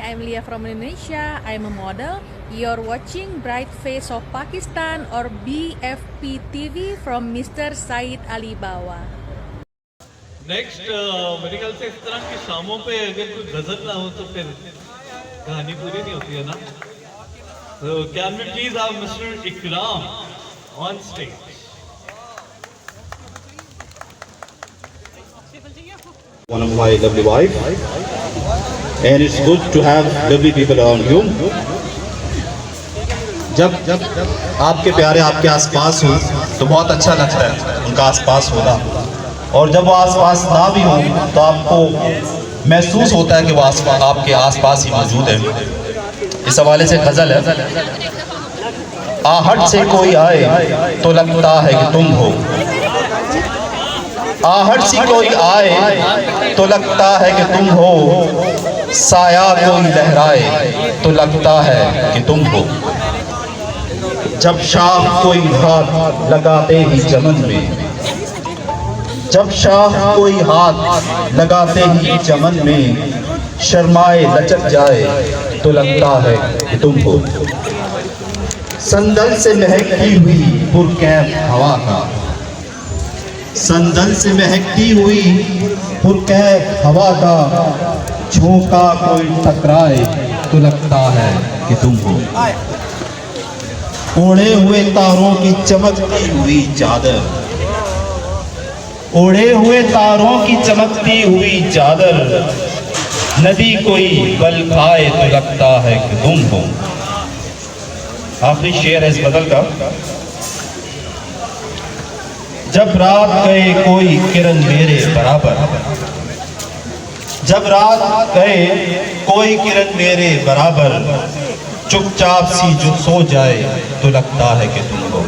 I'm Lia from Indonesia. I'm a model. You're watching Bright Face of Pakistan or BFP TV from Mr. Said Ali Bawa. Next मेरे ख्याल से इस तरह की शामों पे अगर कोई गजल ना हो तो फिर कहानी पूरी नहीं होती है ना. तो can we please have mister Ikram on stage. One of my lovely wife, and it's good to have lovely people around you. जब आपके प्यारे आपके आसपास हो तो बहुत अच्छा लगता है उनका आसपास होना, और जब वो आसपास ना भी हो तो आपको महसूस होता है कि वो आपके आसपास ही मौजूद है. इस हवाले से गजल है. आहट से कोई आए तो लगता है कि तुम हो, आहट से कोई आए तो लगता है कि तुम हो, साया कोई लहराए तो लगता है कि तुम हो. जब शाह कोई हाथ लगाते ही चमन में, जब शाह कोई हाथ लगाते ही चमन में, शर्माए लचक जाए तो लगता है कि तुम हो. संदल से महकती हुई पुरकैफ हवा का, संदल से महकती हुई पुरकैफ हवा का, झोंका कोई टकराए तो लगता है कि तुम हो. ओढ़े हुए तारों की चमकती हुई चादर, ओढ़े हुए तारों की चमकती हुई चादर, नदी कोई बल खाए तो लगता है कि तुम हो. आखिरी शेर है इस बदल का. जब रात गए कोई किरण मेरे बराबर, जब रात गए कोई किरण मेरे बराबर, चुपचाप सी जो सो जाए तो लगता है कि तुम हो.